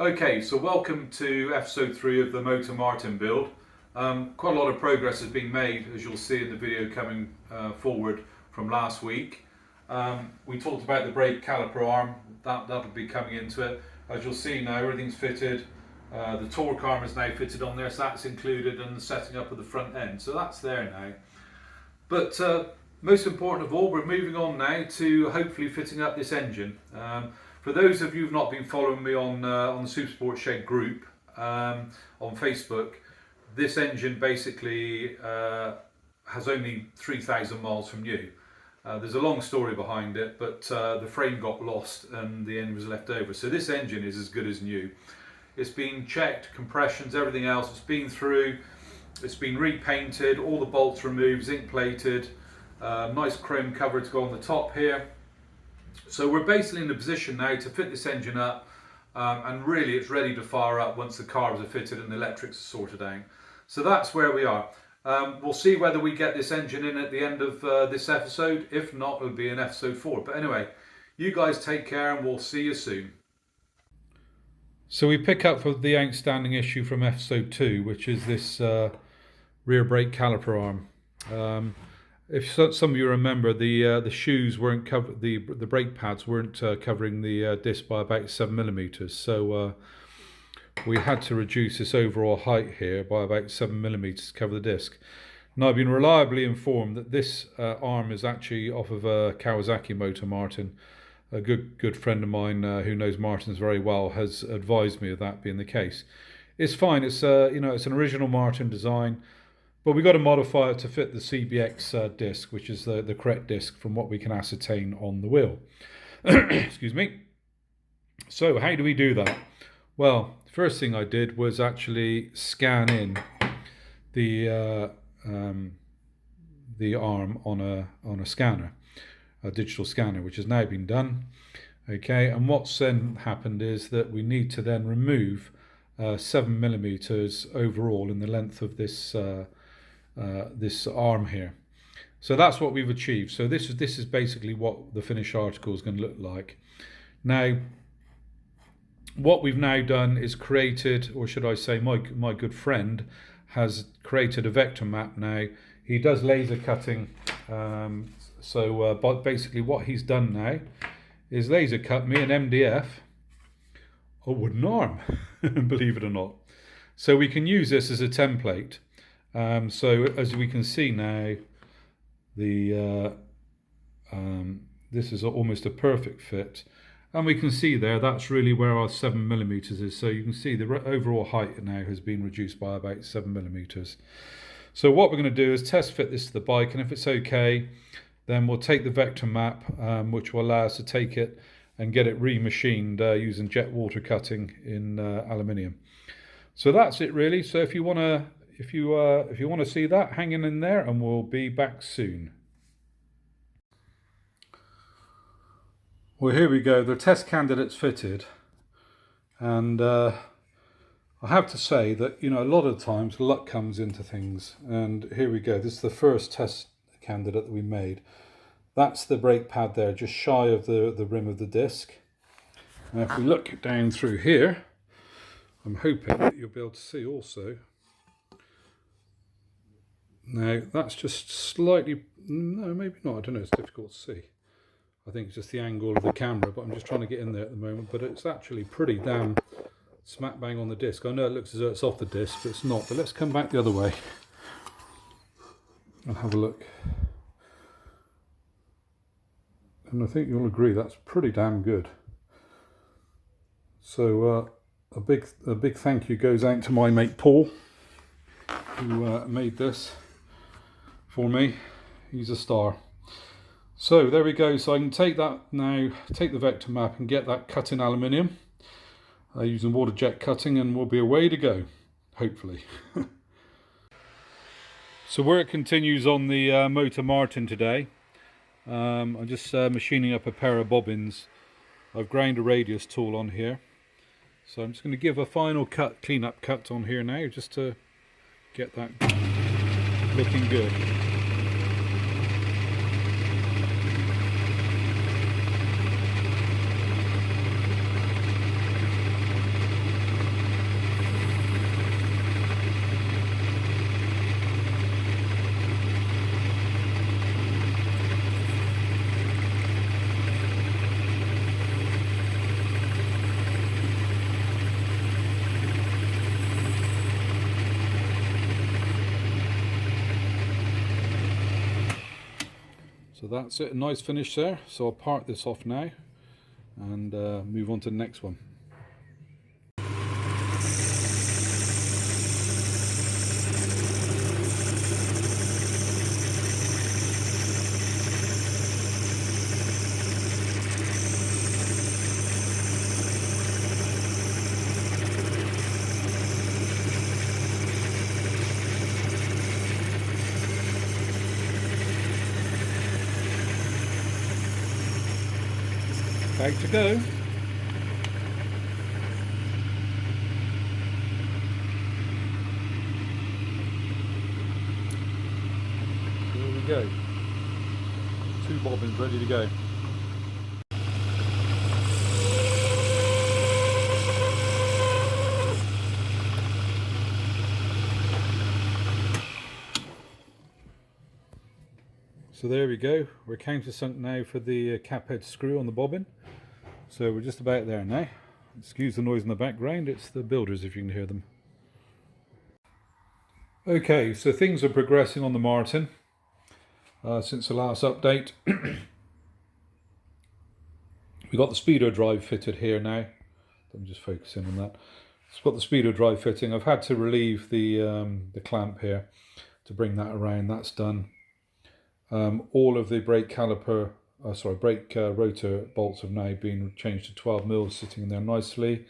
Okay, so welcome to episode 3 of the Moto Martin build. Quite a lot of progress has been made, as you'll see in the video coming forward from last week. We talked about the brake caliper arm, that'll be coming into it. As you'll see now, everything's fitted. The torque arm is now fitted on there, so that's included, and the setting up of the front end. So that's there now. But most important of all, we're moving on now to hopefully fitting up this engine. For those of you who've not been following me on the Supersport Shed group on Facebook, this engine basically has only 3,000 miles from new. There's a long story behind it, but the frame got lost and the engine was left over. So this engine is as good as new. It's been checked, compressions, everything else. It's been through, it's been repainted, all the bolts removed, zinc plated, nice chrome cover to go on the top here. So we're basically in a position now to fit this engine up, and really it's ready to fire up once the carbs are fitted and the electrics are sorted out. So that's where we are. We'll see whether we get this engine in at the end of this episode. If not, it'll be in episode 4. But anyway, you guys take care and we'll see you soon. So we pick up for the outstanding issue from episode 2, which is this rear brake caliper arm. If some of you remember, the shoes weren't covered, the brake pads weren't covering the disc by about 7mm. So we had to reduce this overall height here by about 7mm to cover the disc. Now I've been reliably informed that this arm is actually off of a Kawasaki Moto Martin. A good friend of mine who knows Martins very well has advised me of that being the case. It's fine. It's it's an original Martin design. But we've got to modify it to fit the CBX disc, which is the correct disc from what we can ascertain on the wheel. Excuse me. So how do we do that? Well, the first thing I did was actually scan in the arm on a scanner, a digital scanner, which has now been done. Okay, and what's then happened is that we need to then remove 7mm overall in the length of this arm here. So that's what we've achieved. So this is basically what the finished article is going to look like. Now, what we've now done is created, or should I say my good friend has created a vector map now. He does laser cutting. But basically what he's done now is laser cut me an MDF, a wooden arm, believe it or not. So we can use this as a template. So as we can see now, this is almost a perfect fit, and we can see there that's really where our 7mm is. So you can see the overall height now has been reduced by about 7mm. So what we're going to do is test fit this to the bike, and if it's okay, then we'll take the vector map, which will allow us to take it and get it remachined using jet water cutting in aluminium. So that's it really. So if you want to see that, hang in there and we'll be back soon. Well, here we go, the test candidate's fitted, and I have to say that, a lot of times luck comes into things, and here we go. This is the first test candidate that we made. That's the brake pad there, just shy of the rim of the disc. And if we look down through here, I'm hoping that you'll be able to see also. Now that's just slightly, no, maybe not, I don't know, it's difficult to see. I think it's just the angle of the camera, but I'm just trying to get in there at the moment. But it's actually pretty damn smack bang on the disc. I know it looks as though it's off the disc, but it's not. But let's come back the other way and have a look. And I think you'll agree that's pretty damn good. So a big thank you goes out to my mate Paul, who made this for me. He's a star. So there we go. So I can take that now, take the vector map and get that cut in aluminium using water jet cutting, and we'll be away to go, hopefully. So work continues on the Moto Martin today. I'm just machining up a pair of bobbins. I've ground a radius tool on here. So I'm just going to give a final clean up cut on here now, just to get that looking good. So that's it, a nice finish there. So I'll park this off now and move on to the next one. About to go. Here we go. 2 bobbins ready to go. So there we go. We're countersunk now for the cap head screw on the bobbin. So we're just about there now. Excuse the noise in the background, it's the builders if you can hear them. Okay, so things are progressing on the Martin since the last update. We've got the speedo drive fitted here now. I'm just focusing on that. It's got the speedo drive fitting. I've had to relieve the clamp here to bring that around. That's done. All of the brake caliper, brake rotor bolts have now been changed to 12 mils, sitting in there nicely.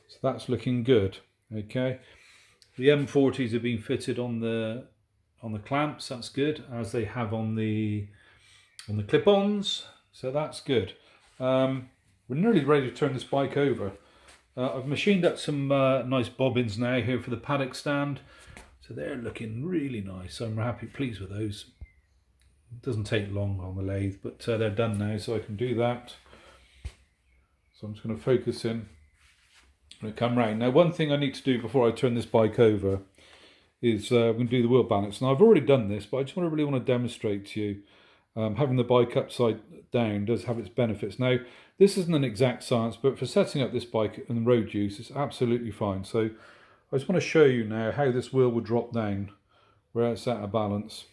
So that's looking good. Okay, the M40s have been fitted on the clamps. That's good, as they have on the clip-ons. So that's good. We're nearly ready to turn this bike over. I've machined up some nice bobbins now here for the paddock stand. So they're looking really nice. So I'm pleased with those. It doesn't take long on the lathe, but they're done now, so I can do that. So I'm just going to focus in and come round. Now, one thing I need to do before I turn this bike over is I'm going to do the wheel balance. Now, I've already done this, but I just really want to demonstrate to you. Having the bike upside down does have its benefits. Now, this isn't an exact science, but for setting up this bike and road use, it's absolutely fine. So I just want to show you now how this wheel would drop down where it's at a balance.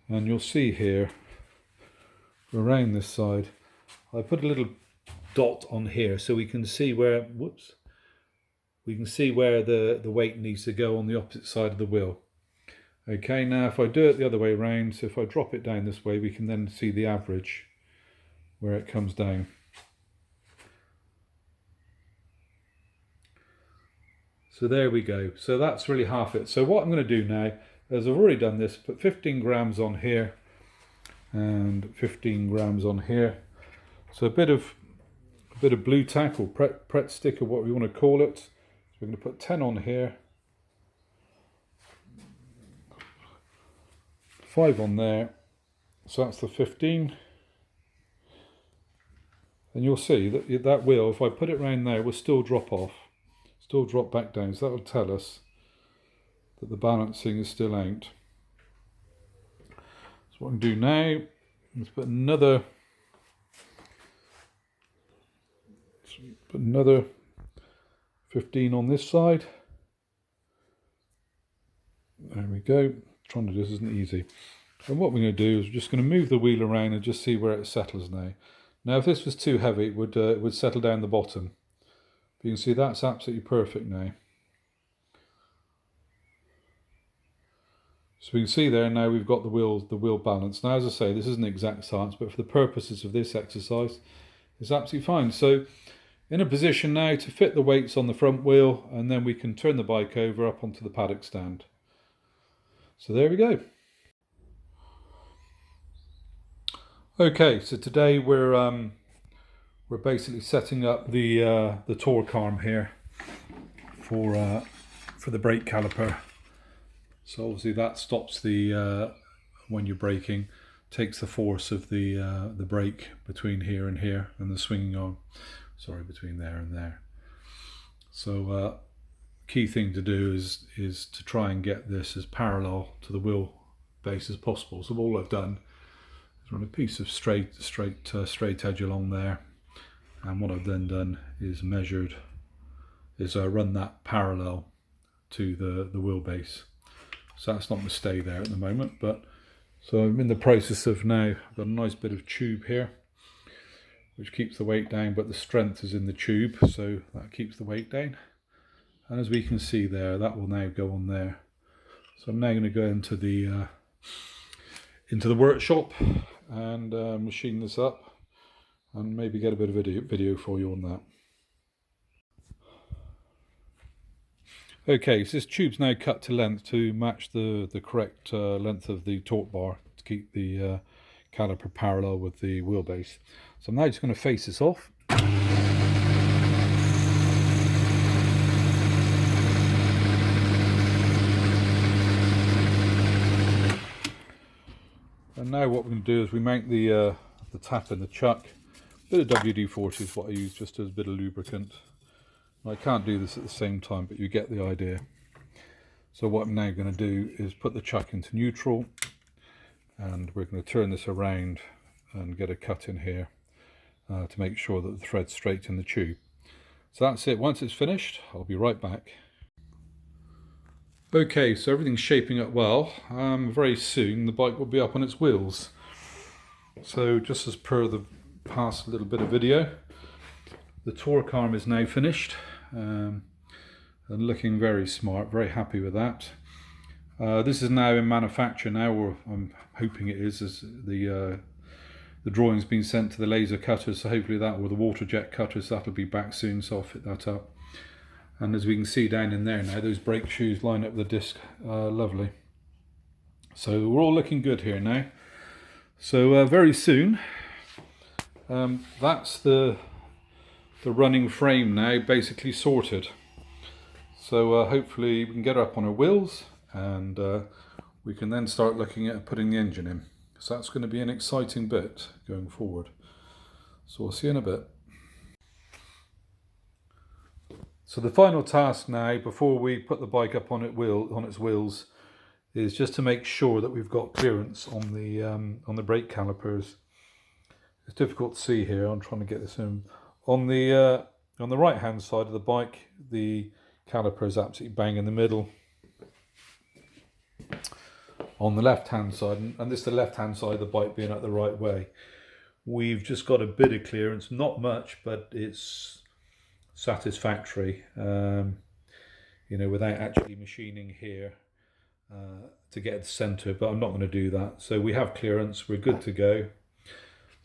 And you'll see here, around this side, I put a little dot on here so we can see where, the weight needs to go on the opposite side of the wheel. Okay, now if I do it the other way around, so if I drop it down this way, we can then see the average, where it comes down. So there we go. So that's really half it. So what I'm going to do now, as I've already done this, put 15 grams on here and 15 grams on here. So a bit of blue tack or pret stick or what we want to call it. So we're going to put 10 on here, 5 on there. So that's the 15. And you'll see that that wheel, if I put it around there, will still drop off, still drop back down. So that will tell us that the balancing is still out. So what I can do now is put another 15 on this side. There we go. Trying to do this isn't easy. And what we're going to do is we're just going to move the wheel around and just see where it settles now. Now, if this was too heavy, it would settle down the bottom. But you can see that's absolutely perfect now. So we can see there now we've got the wheel balance. Now, as I say, this isn't exact science, but for the purposes of this exercise, it's absolutely fine. So in a position now to fit the weights on the front wheel, and then we can turn the bike over up onto the paddock stand. So there we go. Okay, so today we're basically setting up the torque arm here for the brake caliper. So obviously that stops the when you're braking, takes the force of the brake between here and here, and the swinging arm, between there and there. So key thing to do is to try and get this as parallel to the wheel base as possible. So all I've done is run a piece of straight edge along there, and what I've then done is run that parallel to the wheelbase. So that's not going to stay there at the moment, but So I'm in the process of now, I've got a nice bit of tube here, which keeps the weight down, but the strength is in the tube, so that keeps the weight down. And as we can see there, that will now go on there. So I'm now going to go into the workshop and machine this up and maybe get a bit of video for you on that. Okay, so this tube's now cut to length to match the correct length of the torque bar to keep the caliper parallel with the wheelbase. So I'm now just going to face this off. And now what we're going to do is we mount the tap in the chuck. A bit of WD-40 is what I use just as a bit of lubricant. I can't do this at the same time, but you get the idea. So what I'm now going to do is put the chuck into neutral, and we're going to turn this around and get a cut in here to make sure that the thread's straight in the tube. So that's it. Once it's finished, I'll be right back. Okay, so everything's shaping up well. Very soon the bike will be up on its wheels. So just as per the past little bit of video, the torque arm is now finished. And looking very smart, very happy with that. This is now in manufacture now, or I'm hoping it is, as the drawing's been sent to the laser cutters, so hopefully that, or the water jet cutters, that'll be back soon, so I'll fit that up. And as we can see down in there now, those brake shoes line up the disc lovely. So we're all looking good here now. So very soon, that's the running frame now basically sorted. So hopefully we can get her up on her wheels, and we can then start looking at putting the engine in. So that's going to be an exciting bit going forward. So we'll see you in a bit. So the final task now, before we put the bike up on its wheels, is just to make sure that we've got clearance on the brake calipers. It's difficult to see here. I'm trying to get this in. On the right hand side of the bike, the caliper is absolutely bang in the middle. On the left hand side, and this is the left hand side of the bike being up the right way, we've just got a bit of clearance, not much, but it's satisfactory, you know, without actually machining here to get the center, but I'm not going to do that. So we have clearance, we're good to go.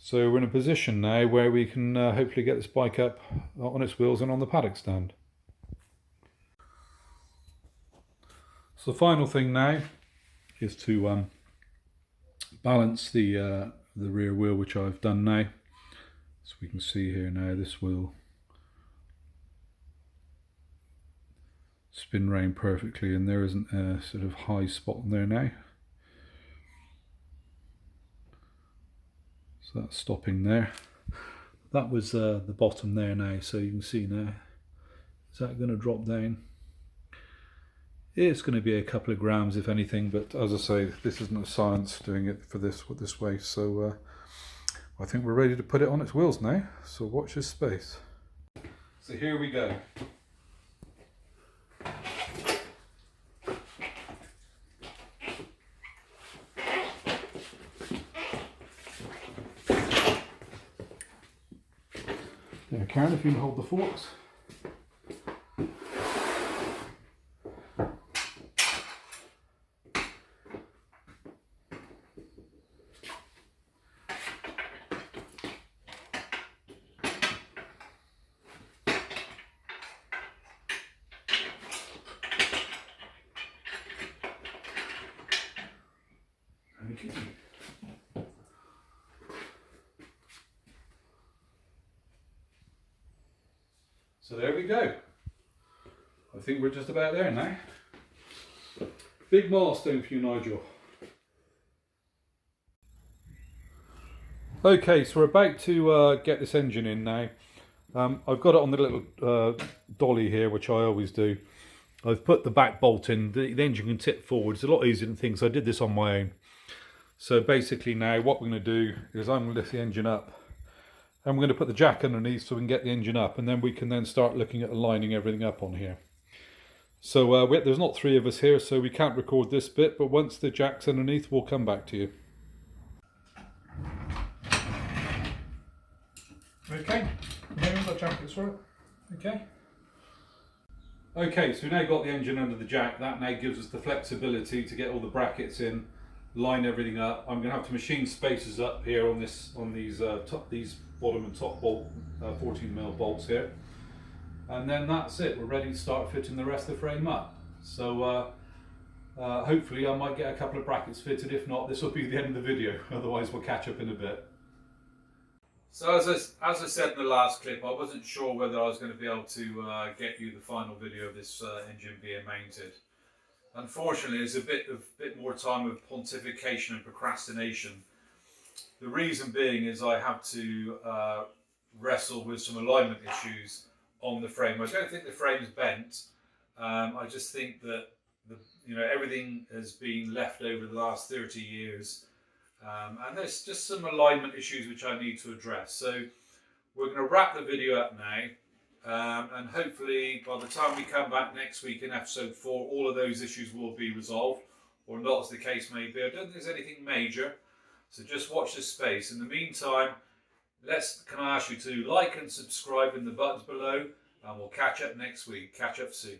So we're in a position now where we can hopefully get this bike up on its wheels and on the paddock stand. So the final thing now is to balance the rear wheel, which I've done now. So we can see here now, this will spin round perfectly, and there isn't a sort of high spot in there now. So that's stopping there. That was the bottom there now, so you can see now. Is that going to drop down? It's going to be a couple of grams if anything, but as I say, this isn't a science doing it for this way. So I think we're ready to put it on its wheels now. So watch this space. So here we go. There, Karen, if you can hold the forks. Okay. So there we go. I think we're just about there now. Big milestone for you, Nigel. Okay, so we're about to get this engine in now. I've got it on the little dolly here, which I always do. I've put the back bolt in. The engine can tip forward. It's a lot easier than things. I did this on my own. So basically now what we're going to do is I'm going to lift the engine up. And we're going to put the jack underneath so we can get the engine up, and then we can then start looking at lining everything up on here. So there's not three of us here, so we can't record this bit, but once the jack's underneath, we'll come back to you. Okay, yeah, we've got jackets for it. Okay. Okay, so we've now got the engine under the jack. That now gives us the flexibility to get all the brackets in, line everything up. I'm going to have to machine spacers up here on these bottom and top bolt 14mm bolts here, and then that's it. We're ready to start fitting the rest of the frame up. So hopefully I might get a couple of brackets fitted. If not, this will be the end of the video. Otherwise, we'll catch up in a bit. So as I said in the last clip, I wasn't sure whether I was going to be able to get you the final video of this engine being mounted. Unfortunately, there's a bit more time of pontification and procrastination. The reason being is I have to wrestle with some alignment issues on the frame. I don't think the frame's bent. I just think that everything has been left over the last 30 years. And there's just some alignment issues which I need to address. So we're going to wrap the video up now, and hopefully by the time we come back next week in episode 4, all of those issues will be resolved, or not, as the case may be. I don't think there's anything major, so just watch this space. In the meantime, can I ask you to like and subscribe in the buttons below, and we'll catch up next week. Catch up soon.